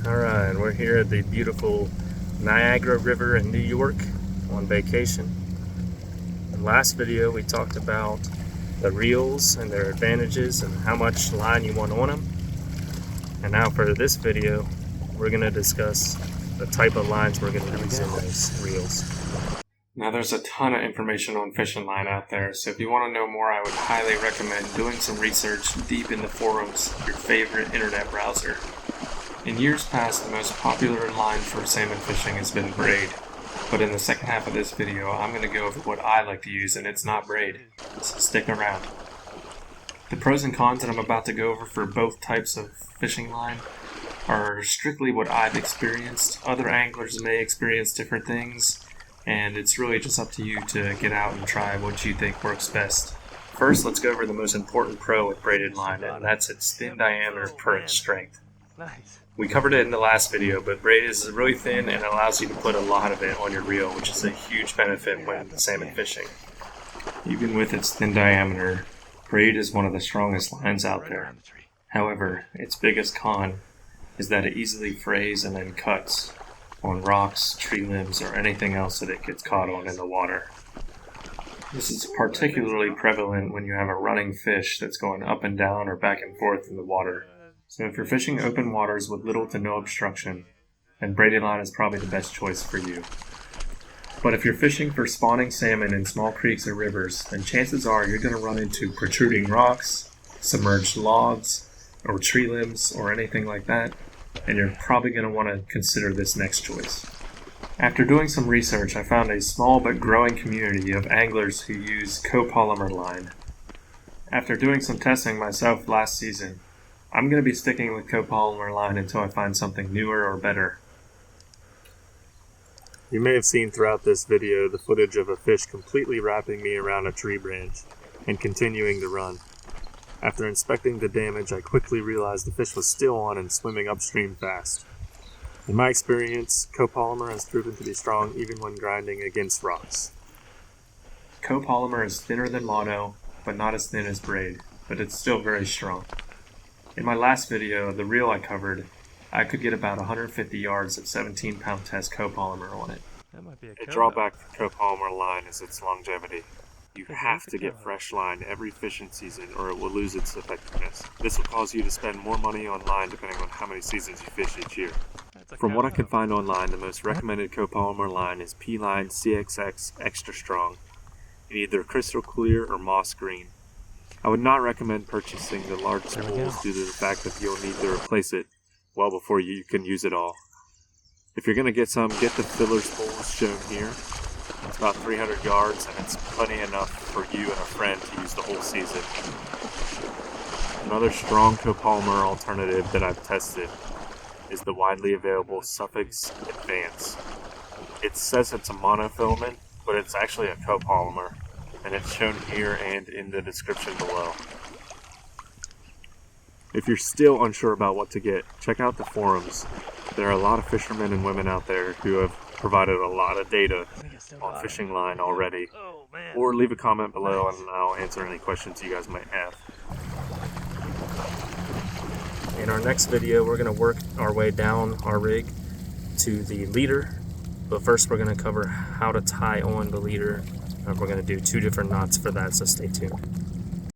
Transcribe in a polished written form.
Alright, we're here at the beautiful Niagara River in New York on vacation. In the last video we talked about the reels and their advantages and how much line you want on them. And now for this video we're going to discuss the type of lines we're going to use in those reels. Now there's a ton of information on fishing line out there, so if you want to know more I would highly recommend doing some research deep in the forums of your favorite internet browser. In years past, the most popular line for salmon fishing has been braid, but in the second half of this video, I'm going to go over what I like to use, and it's not braid, so stick around. The pros and cons that I'm about to go over for both types of fishing line are strictly what I've experienced. Other anglers may experience different things, and it's really just up to you to get out and try what you think works best. First, let's go over the most important pro with braided line, and that's its thin diameter per inch strength. Nice. We covered it in the last video, but braided is really thin and allows you to put a lot of it on your reel, which is a huge benefit when salmon fishing. Even with its thin diameter, braid is one of the strongest lines out there. However, its biggest con is that it easily frays and then cuts on rocks, tree limbs, or anything else that it gets caught on in the water. This is particularly prevalent when you have a running fish that's going up and down or back and forth in the water. So if you're fishing open waters with little to no obstruction, then braided line is probably the best choice for you. But if you're fishing for spawning salmon in small creeks or rivers, then chances are you're going to run into protruding rocks, submerged logs, or tree limbs, or anything like that, and you're probably going to want to consider this next choice. After doing some research, I found a small but growing community of anglers who use copolymer line. After doing some testing myself last season, I'm going to be sticking with copolymer line until I find something newer or better. You may have seen throughout this video the footage of a fish completely wrapping me around a tree branch and continuing to run. After inspecting the damage, I quickly realized the fish was still on and swimming upstream fast. In my experience, copolymer has proven to be strong even when grinding against rocks. Copolymer is thinner than mono, but not as thin as braid, but it's still very strong. In my last video, the reel I covered, I could get about 150 yards of 17-pound test copolymer on it. That might be A drawback for copolymer line is its longevity. You have to get fresh line every fishing season or it will lose its effectiveness. This will cause you to spend more money on line depending on how many seasons you fish each year. From what I could find online, the most recommended copolymer line is P-Line CXX Extra Strong in either crystal clear or moss green. I would not recommend purchasing the large spools due to the fact that you'll need to replace it well before you can use it all. If you're going to get some, get the filler spools shown here. It's about 300 yards and it's plenty enough for you and a friend to use the whole season. Another strong copolymer alternative that I've tested is the widely available Sufix Advance. It says it's a monofilament, but it's actually a copolymer, and it's shown here and in the description below. If you're still unsure about what to get, check out the forums. There are a lot of fishermen and women out there who have provided a lot of data on fishing line already. Or leave a comment below and I'll answer any questions you guys might have. In our next video, we're going to work our way down our rig to the leader. But first we're going to cover how to tie on the leader. We're going to do 2 different knots for that, so stay tuned.